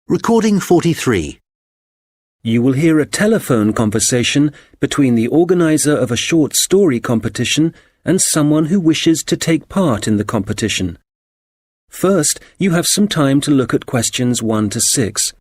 Recording 43. You will hear a telephone conversation between the organizer of a short story competition and someone who wishes to take part in the competition. First, you have some time to look at questions 1 to 6.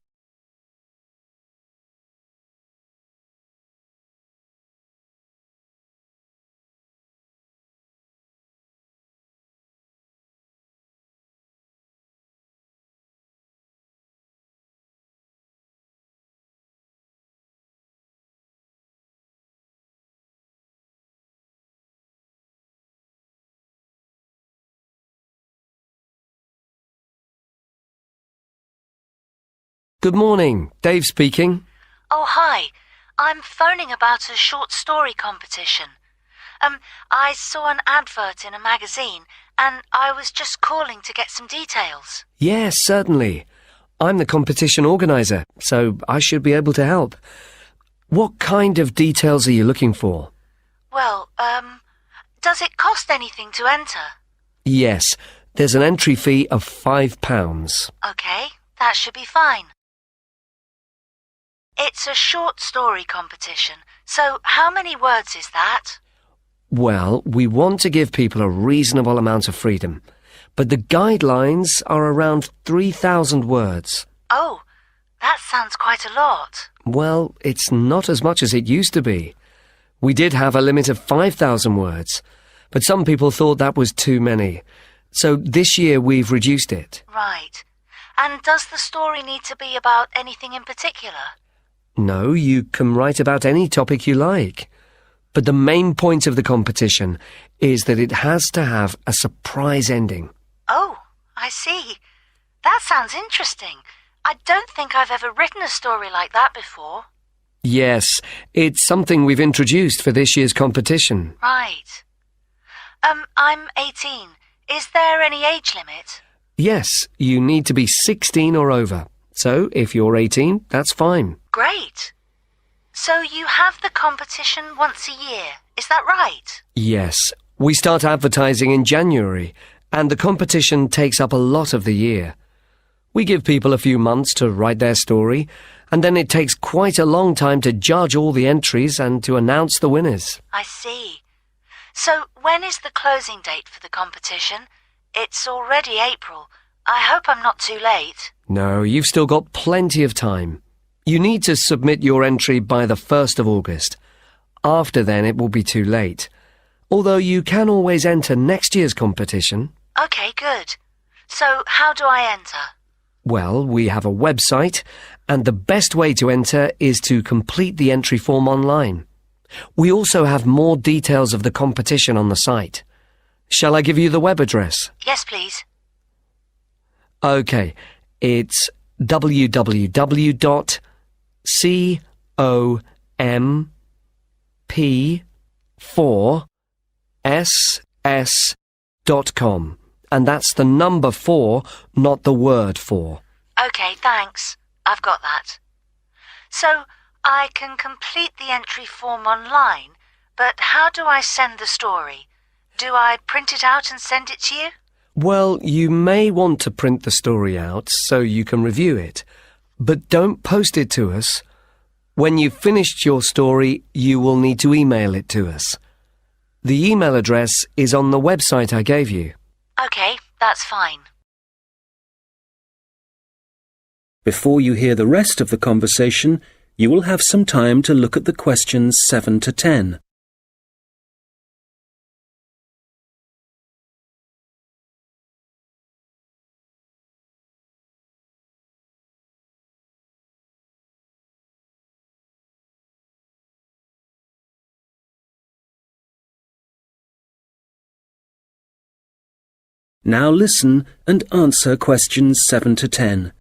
Good morning, Dave speaking. Oh, hi. I'm phoning about a short story competition. I saw an advert in a magazine and I was just calling to get some details. Yes, certainly. I'm the competition organizer, so I should be able to help. What kind of details are you looking for? Well, does it cost anything to enter? Yes, there's an entry fee of £5. Okay, that should be fine. It's a short story competition, so how many words is that? Well, we want to give people a reasonable amount of freedom, but the guidelines are around 3,000 words. Oh, that sounds quite a lot. Well, it's not as much as it used to be. We did have a limit of 5,000 words, but some people thought that was too many. So this year we've reduced it. Right. And does the story need to be about anything in particular? No, you can write about any topic you like. But the main point of the competition is that it has to have a surprise ending. Oh, I see. That sounds interesting. I don't think I've ever written a story like that before. Yes, it's something we've introduced for this year's competition. Right. I'm 18. Is there any age limit? Yes, you need to be 16 or over. So, if you're 18, that's fine. Great. So you have the competition once a year, is that right? Yes, we start advertising in January, and the competition takes up a lot of the year. We give people a few months to write their story, and then it takes quite a long time to judge all the entries and to announce the winners. I see. So when is the closing date for the competition? It's already April. I hope I'm not too late. No, you've still got plenty of time. You need to submit your entry by the 1st of August. After then, it will be too late. Although you can always enter next year's competition. Okay, good. So how do I enter? Well, we have a website, and the best way to enter is to complete the entry form online. We also have more details of the competition on the site. Shall I give you the web address? Yes, please. Okay, it's www.comp4ss.com, and that's the number 4, not the word 4. Okay, thanks. I've got that. So I can complete the entry form online, but how do I send the story? Do I print it out and send it to you? Well, you may want to print the story out so you can review it, but don't post it to us. When you've finished your story, you will need to email it to us. The email address is on the website I gave you. Okay, that's fine. Before you hear the rest of the conversation, you will have some time to look at the questions 7 to 10. Now listen and answer questions 7 to 10.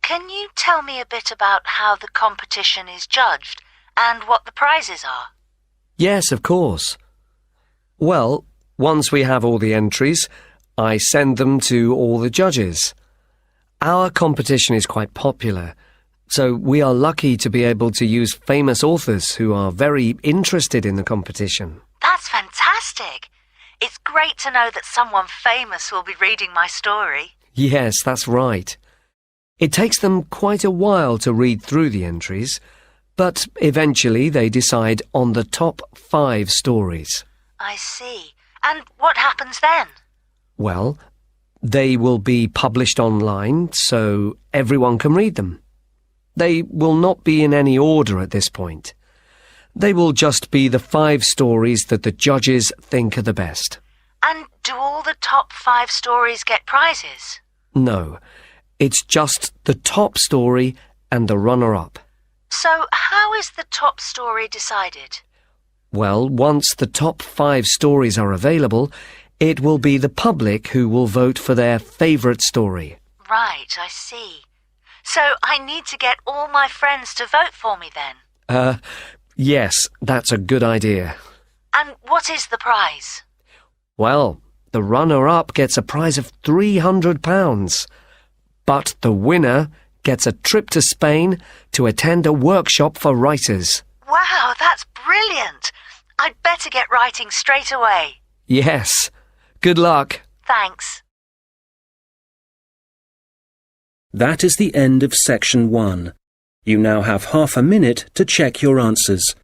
Can you tell me a bit about how the competition is judged and what the prizes are? Yes, of course. Well, once we have all the entries, I send them to all the judges. Our competition is quite popular, so we are lucky to be able to use famous authors who are very interested in the competition. That's fantastic. It's great to know that someone famous will be reading my story. Yes, that's right. It takes them quite a while to read through the entries, but eventually they decide on the top 5 stories. I see. And what happens then? Well, they will be published online so everyone can read them. They will not be in any order at this point. They will just be the 5 stories that the judges think are the best. And do all the top 5 stories get prizes? No, it's just the top story and the runner-up. So how is the top story decided? Well, once the top 5 stories are available, it will be the public who will vote for their favourite story. Right, I see. So I need to get all my friends to vote for me then? Yes, that's a good idea. And what is the prize? Well, the runner-up gets a prize of £300, but the winner gets a trip to Spain to attend a workshop for writers. Wow, that's brilliant! I'd better get writing straight away. Yes. Good luck. Thanks. That is the end of section 1. You now have half a minute to check your answers.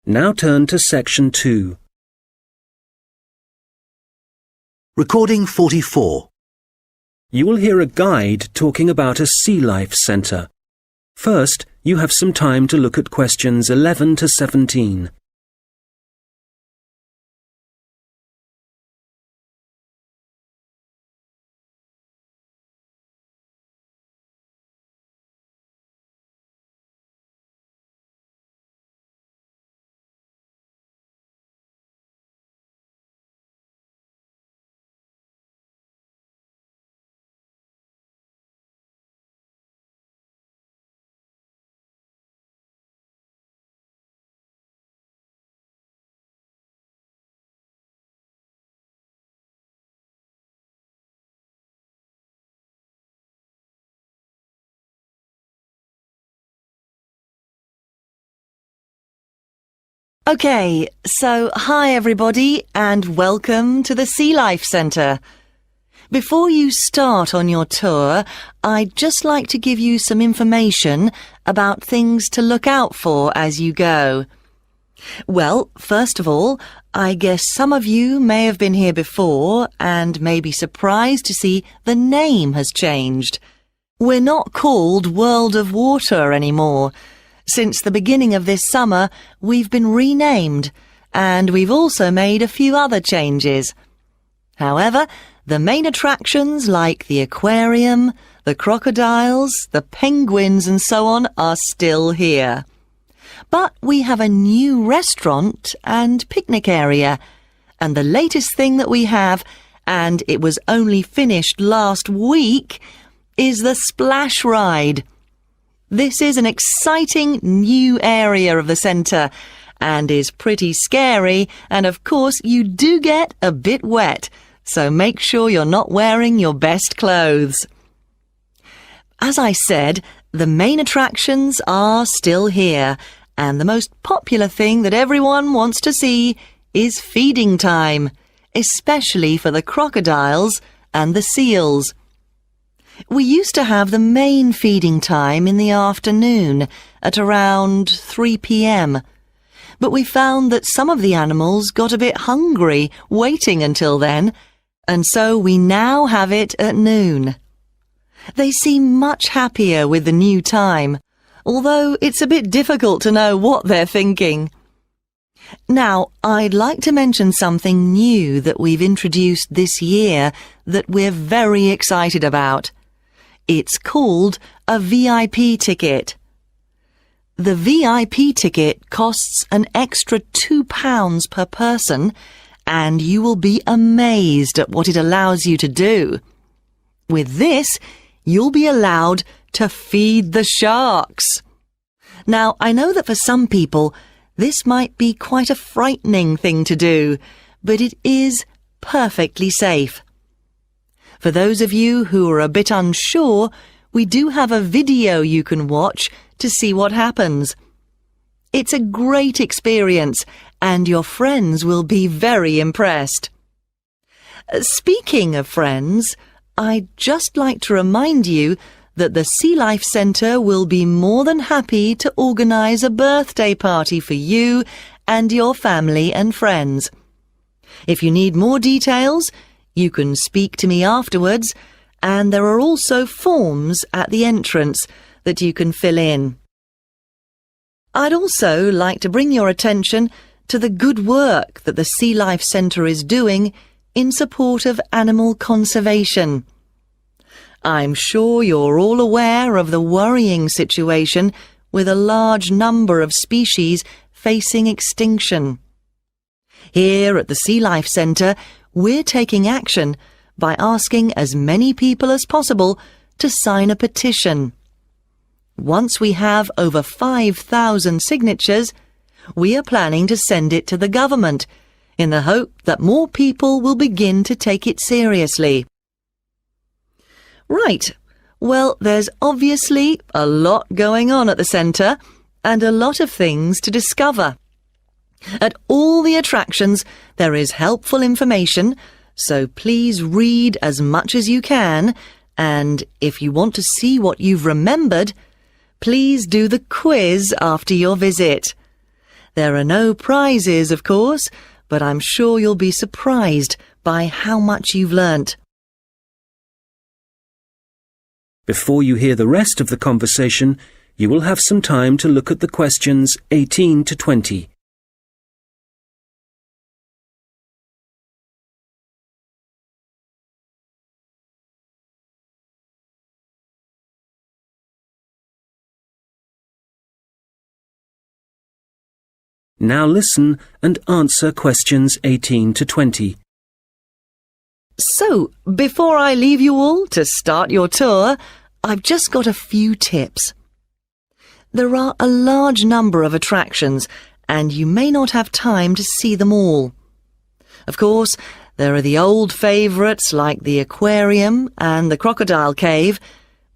Now turn to section 2. Recording 44. You will hear a guide talking about a sea life centre. First, you have some time to look at questions 11 to 17. Okay, so hi everybody and welcome to the Sea Life Centre. Before you start on your tour, I'd just like to give you some information about things to look out for as you go. Well, first of all, I guess some of you may have been here before and may be surprised to see the name has changed. We're not called World of Water anymore. Since the beginning of this summer, we've been renamed, and we've also made a few other changes. However, the main attractions like the aquarium, the crocodiles, the penguins and so on are still here. But we have a new restaurant and picnic area, and the latest thing that we have, and it was only finished last week, is the splash ride. This is an exciting new area of the centre and is pretty scary, and of course you do get a bit wet, so make sure you're not wearing your best clothes. As I said, the main attractions are still here, and the most popular thing that everyone wants to see is feeding time, especially for the crocodiles and the seals. We used to have the main feeding time in the afternoon at around 3 p.m. But we found that some of the animals got a bit hungry waiting until then, and so we now have it at noon. They seem much happier with the new time, although it's a bit difficult to know what they're thinking. Now, I'd like to mention something new that we've introduced this year that we're very excited about. It's called a VIP ticket. The VIP ticket costs an extra £2 per person, and you will be amazed at what it allows you to do. With this, you'll be allowed to feed the sharks. Now, I know that for some people, this might be quite a frightening thing to do, but it is perfectly safe. For those of you who are a bit unsure, we do have a video you can watch to see what happens. It's a great experience, and your friends will be very impressed. Speaking of friends, I'd just like to remind you that the Sea Life Centre will be more than happy to organise a birthday party for you and your family and friends. If you need more details, you can speak to me afterwards, and there are also forms at the entrance that you can fill in. I'd also like to bring your attention to the good work that the Sea Life Centre is doing in support of animal conservation. I'm sure you're all aware of the worrying situation with a large number of species facing extinction. Here at the Sea Life Centre, we're taking action by asking as many people as possible to sign a petition. Once we have over 5,000 signatures, we are planning to send it to the government in the hope that more people will begin to take it seriously. Right, well, there's obviously a lot going on at the centre and a lot of things to discover. At all the attractions, there is helpful information, so please read as much as you can, and if you want to see what you've remembered, please do the quiz after your visit. There are no prizes, of course, but I'm sure you'll be surprised by how much you've learnt. Before you hear the rest of the conversation, you will have some time to look at the questions 18 to 20. Now listen and answer questions 18 to 20. So, before I leave you all to start your tour, I've just got a few tips. There are a large number of attractions, and you may not have time to see them all. Of course, there are the old favourites like the aquarium and the crocodile cave,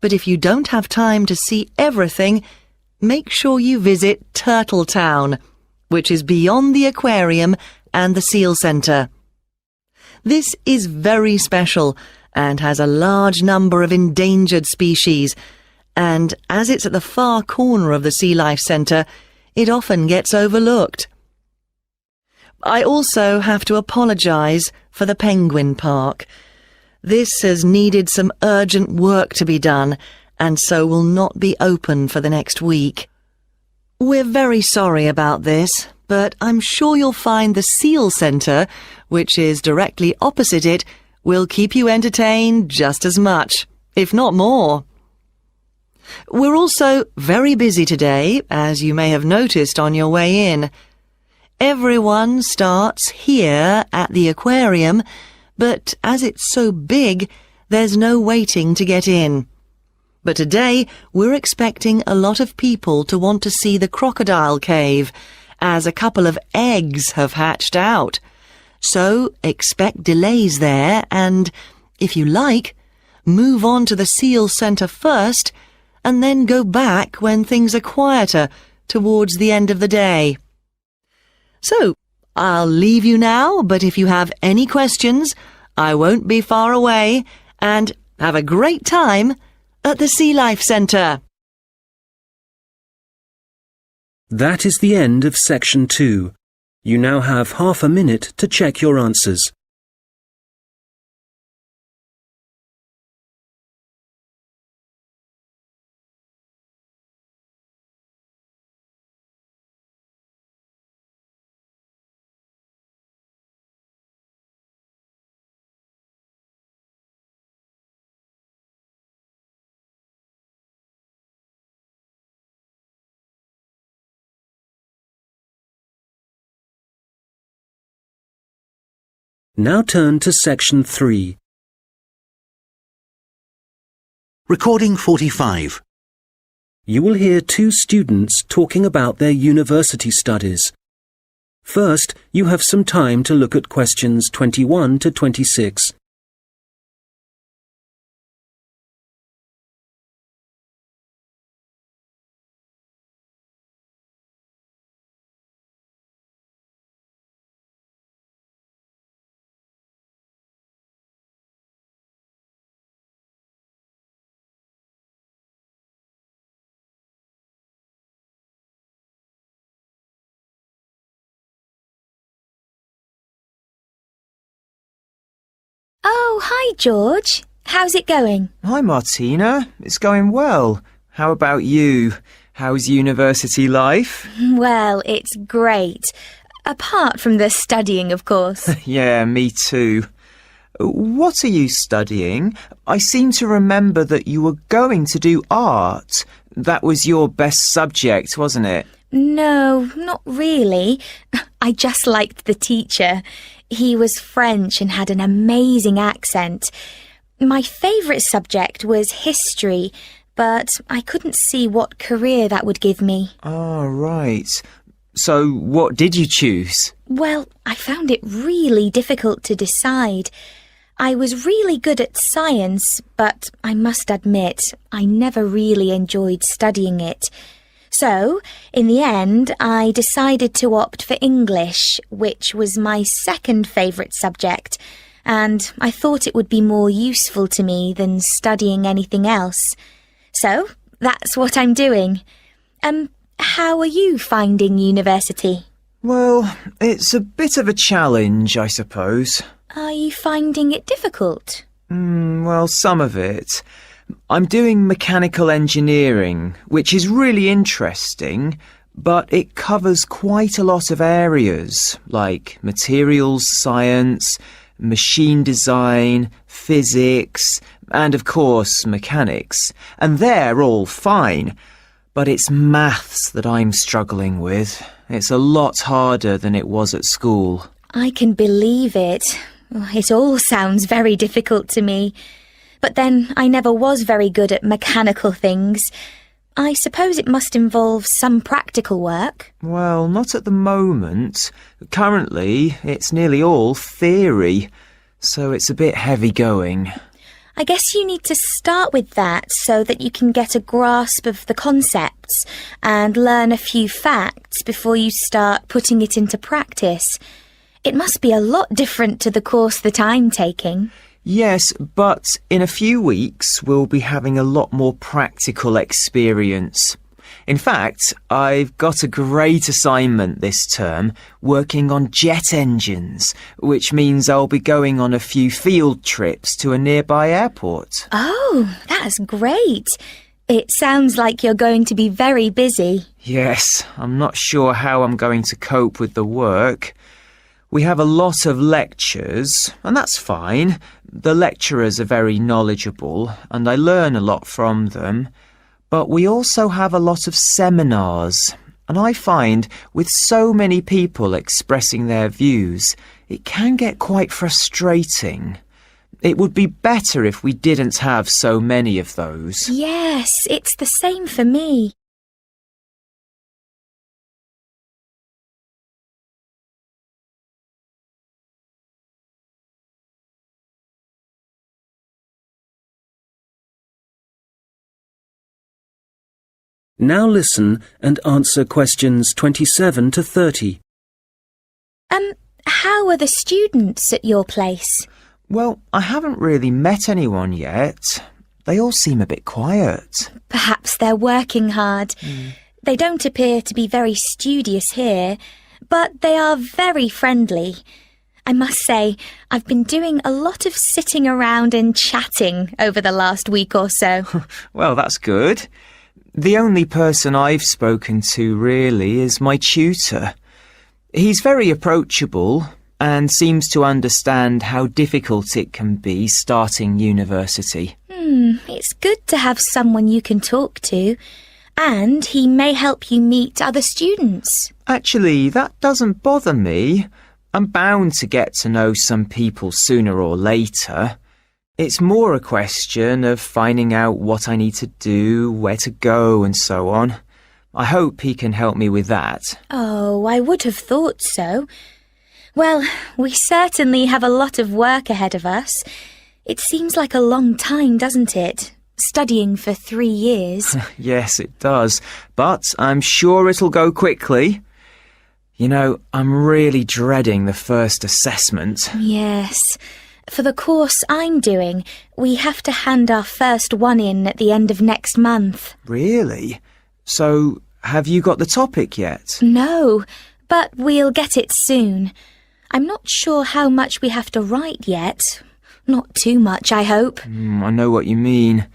but if you don't have time to see everything, make sure you visit Turtle Town, which is beyond the aquarium and the seal centre. This is very special and has a large number of endangered species, and as it's at the far corner of the Sea Life Centre, it often gets overlooked. I also have to apologise for the penguin park. This has needed some urgent work to be done, and so will not be open for the next week. We're very sorry about this, but I'm sure you'll find the Seal Centre, which is directly opposite it, will keep you entertained just as much, if not more. We're also very busy today, as you may have noticed on your way in. Everyone starts here at the aquarium, but as it's so big, there's no waiting to get in. But today, we're expecting a lot of people to want to see the crocodile cave, as a couple of eggs have hatched out. So expect delays there and, if you like, move on to the Seal Centre first and then go back when things are quieter towards the end of the day. So, I'll leave you now, but if you have any questions, I won't be far away, and have a great time at the Sea Life Centre. That is the end of section 2. You now have half a minute to check your answers. Now turn to section 3. Recording 45. You will hear two students talking about their university studies. First, you have some time to look at questions 21 to 26. Oh, hi, George. How's it going? Hi, Martina. It's going well. How about you? How's university life? Well, it's great. Apart from the studying, of course. Yeah, me too. What are you studying? I seem to remember that you were going to do art. That was your best subject, wasn't it? No, not really. I just liked the teacher. He was French and had an amazing accent. My favourite subject was history, but I couldn't see what career that would give me. Oh, right. So what did you choose? Well, I found it really difficult to decide. I was really good at science, but I must admit, I never really enjoyed studying it. So, in the end, I decided to opt for English, which was my second favourite subject, and I thought it would be more useful to me than studying anything else. So, that's what I'm doing. How are you finding university? Well, it's a bit of a challenge, I suppose. Are you finding it difficult? Well, some of it. I'm doing mechanical engineering, which is really interesting, but it covers quite a lot of areas, like materials science, machine design, physics, and of course mechanics. And they're all fine, but it's maths that I'm struggling with. It's a lot harder than it was at school. I can believe it. It all sounds very difficult to me. But then I never was very good at mechanical things. I suppose it must involve some practical work. Well, not at the moment. Currently, it's nearly all theory, so it's a bit heavy going. I guess you need to start with that so that you can get a grasp of the concepts and learn a few facts before you start putting it into practice. It must be a lot different to the course that I'm taking. Yes, but in a few weeks we'll be having a lot more practical experience. In fact, I've got a great assignment this term working on jet engines, which means I'll be going on a few field trips to a nearby airport. Oh, that's great. It sounds like you're going to be very busy. Yes, I'm not sure how I'm going to cope with the work. We have a lot of lectures, and that's fine. The lecturers are very knowledgeable, and I learn a lot from them. But we also have a lot of seminars, and I find with so many people expressing their views, it can get quite frustrating. It would be better if we didn't have so many of those. Yes, it's the same for me. Now listen and answer questions 27 to 30. How are the students at your place? Well, I haven't really met anyone yet. They all seem a bit quiet. Perhaps they're working hard. They don't appear to be very studious here, but they are very friendly. I must say, I've been doing a lot of sitting around and chatting over the last week or so. Well, that's good. The only person I've spoken to, really, is my tutor. He's very approachable and seems to understand how difficult it can be starting university. It's good to have someone you can talk to, and he may help you meet other students. Actually, that doesn't bother me. I'm bound to get to know some people sooner or later. It's more a question of finding out what I need to do, where to go, and so on. I hope he can help me with that. Oh, I would have thought so. Well, we certainly have a lot of work ahead of us. It seems like a long time, doesn't it? Studying for 3 years. Yes, it does. But I'm sure it'll go quickly. You know, I'm really dreading the first assessment. Yes. For the course I'm doing, we have to hand our first one in at the end of next month. Really? So, have you got the topic yet? No, but we'll get it soon. I'm not sure how much we have to write yet. Not too much, I hope. I know what you mean.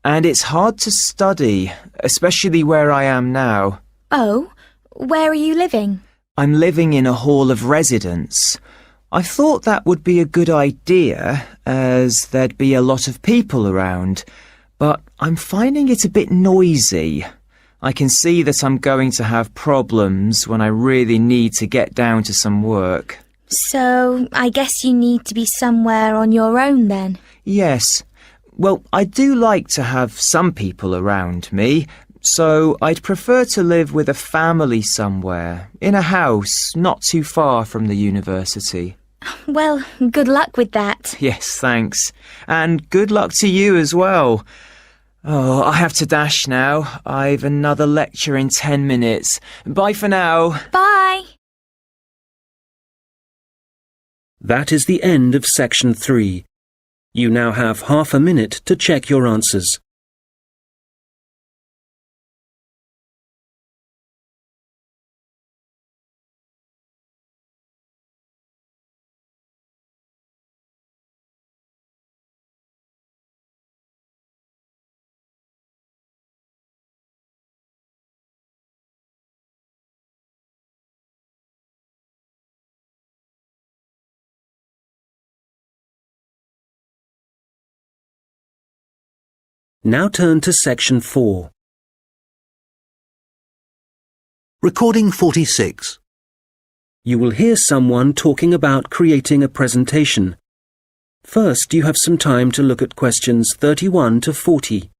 And it's hard to study, especially where I am now. Oh, where are you living? I'm living in a hall of residence. I thought that would be a good idea, as there'd be a lot of people around, but I'm finding it a bit noisy. I can see that I'm going to have problems when I really need to get down to some work. So, I guess you need to be somewhere on your own then? Yes. Well, I do like to have some people around me, so I'd prefer to live with a family somewhere, in a house not too far from the university. Well, good luck with that. Yes, thanks. And good luck to you as well. Oh, I have to dash now. I've another lecture in 10 minutes. Bye for now. Bye! That is the end of section 3. You now have half a minute to check your answers. Now turn to section 4. Recording 46. You will hear someone talking about creating a presentation. First, you have some time to look at questions 31 to 40.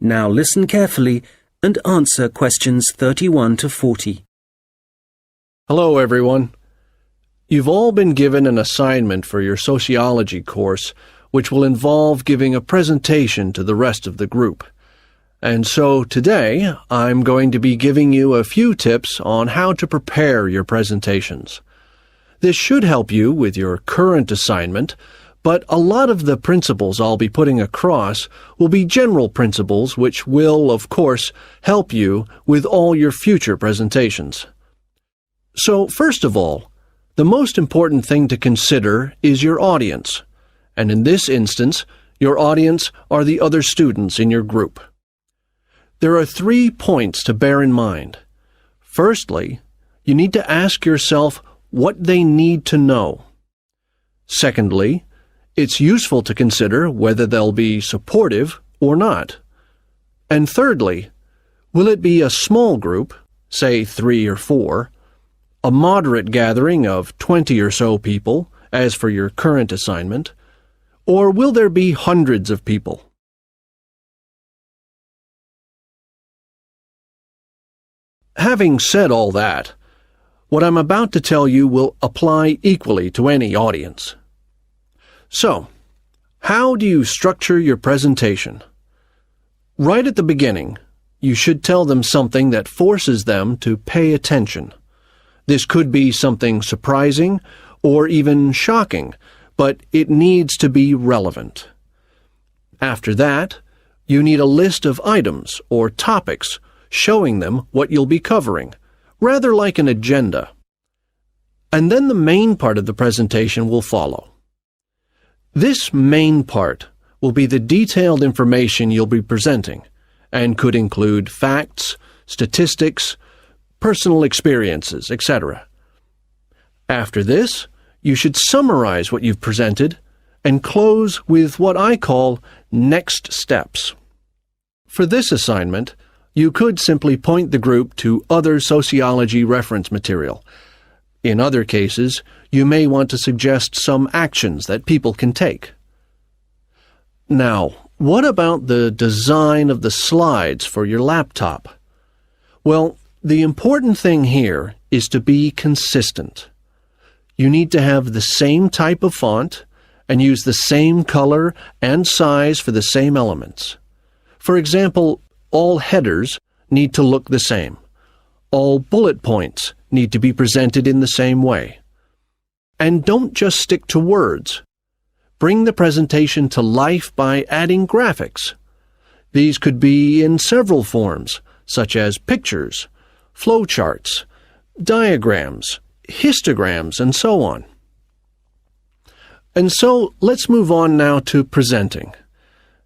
Now listen carefully and answer questions 31 to 40. Hello, everyone. You've all been given an assignment for your sociology course, which will involve giving a presentation to the rest of the group. And so today, I'm going to be giving you a few tips on how to prepare your presentations. This should help you with your current assignment, but a lot of the principles I'll be putting across will be general principles which will, of course, help you with all your future presentations. So, first of all, the most important thing to consider is your audience, and in this instance, your audience are the other students in your group. There are 3 points to bear in mind. Firstly, you need to ask yourself what they need to know. Secondly, it's useful to consider whether they'll be supportive or not. And thirdly, will it be a small group, say 3 or 4, a moderate gathering of 20 or so people, as for your current assignment, or will there be hundreds of people? Having said all that, what I'm about to tell you will apply equally to any audience. So, How do you structure your presentation? Right at the beginning, you should tell them something that forces them to pay attention. This could be something surprising or even shocking, but it needs to be relevant. After that, you need a list of items or topics showing them what you'll be covering, rather like an agenda. And then the main part of the presentation will follow. This main part will be the detailed information you'll be presenting, and could include facts, statistics, personal experiences, etc. After this, you should summarize what you've presented and close with what I call next steps. For this assignment, you could simply point the group to other sociology reference material. In other cases, you may want to suggest some actions that people can take. Now, what about the design of the slides for your laptop? Well, the important thing here is to be consistent. You need to have the same type of font and use the same color and size for the same elements. For example, all headers need to look the same. All bullet points need to be presented in the same way. And don't just stick to words. Bring the presentation to life by adding graphics. These could be in several forms, such as pictures, flowcharts, diagrams, histograms, and so on. And so let's move on now to presenting.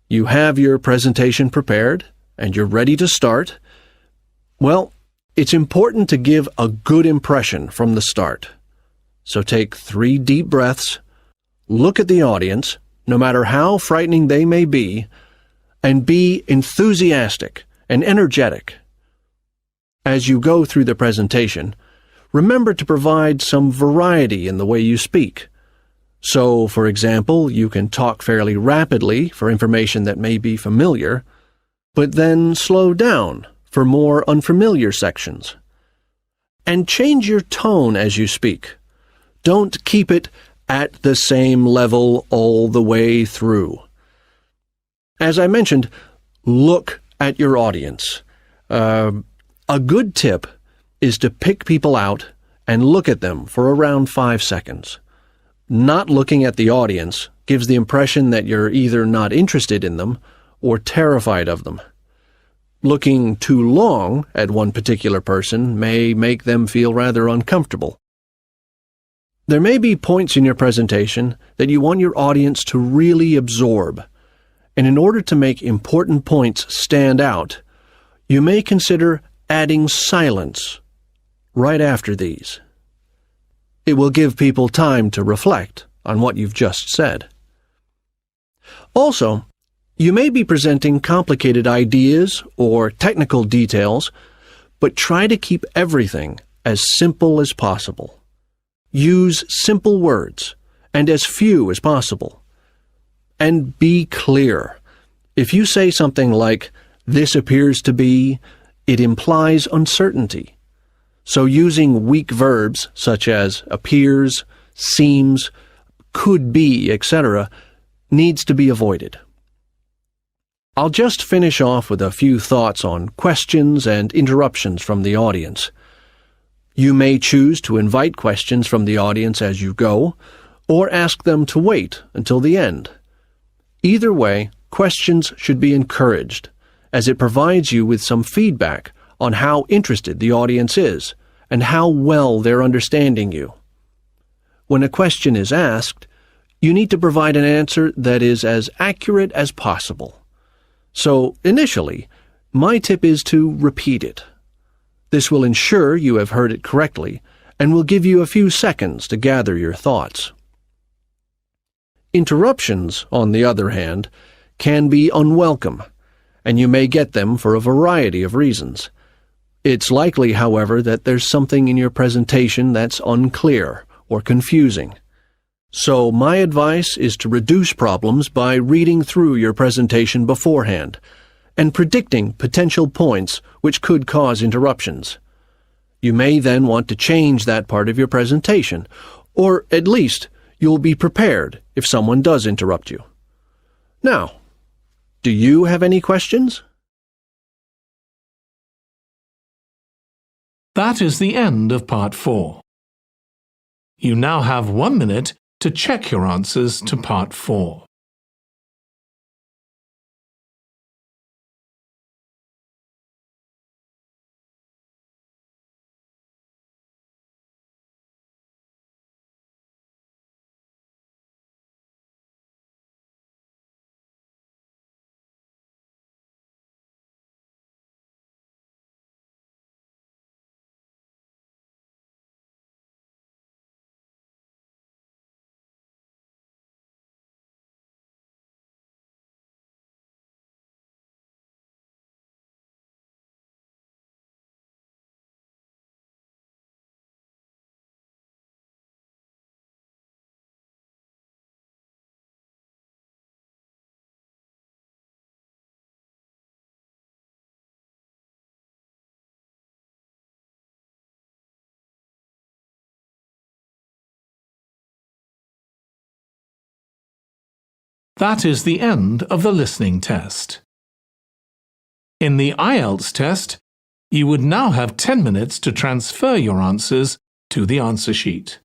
You have your presentation prepared, and you're ready to start. Well, it's important to give a good impression from the start. So take 3 deep breaths, look at the audience, no matter how frightening they may be, and be enthusiastic and energetic. As you go through the presentation, remember to provide some variety in the way you speak. So, for example, you can talk fairly rapidly for information that may be familiar, but then slow down for more unfamiliar sections. And change your tone as you speak. Don't keep it at the same level all the way through. As I mentioned, look at your audience. A good tip is to pick people out and look at them for around 5 seconds. Not looking at the audience gives the impression that you're either not interested in them or terrified of them. Looking too long at one particular person may make them feel rather uncomfortable. There may be points in your presentation that you want your audience to really absorb, and in order to make important points stand out, you may consider adding silence right after these. It will give people time to reflect on what you've just said. Also, you may be presenting complicated ideas or technical details, but try to keep everything as simple as possible. Use simple words and as few as possible. And be clear. If you say something like, "This appears to be," it implies uncertainty. So using weak verbs such as appears, seems, could be, etc., needs to be avoided. I'll just finish off with a few thoughts on questions and interruptions from the audience. You may choose to invite questions from the audience as you go, or ask them to wait until the end. Either way, questions should be encouraged, as it provides you with some feedback on how interested the audience is and how well they're understanding you. When a question is asked, you need to provide an answer that is as accurate as possible. So, initially, my tip is to repeat it. This will ensure you have heard it correctly and will give you a few seconds to gather your thoughts. Interruptions, on the other hand, can be unwelcome, and you may get them for a variety of reasons. It's likely, however, that there's something in your presentation that's unclear or confusing. So my advice is to reduce problems by reading through your presentation beforehand and predicting potential points which could cause interruptions. You may then want to change that part of your presentation, or at least you'll be prepared if someone does interrupt you. Now, do you have any questions? That is the end of Part 4. You now have 1 minute to check your answers to Part 4. That is the end of the listening test. In the IELTS test, you would now have 10 minutes to transfer your answers to the answer sheet.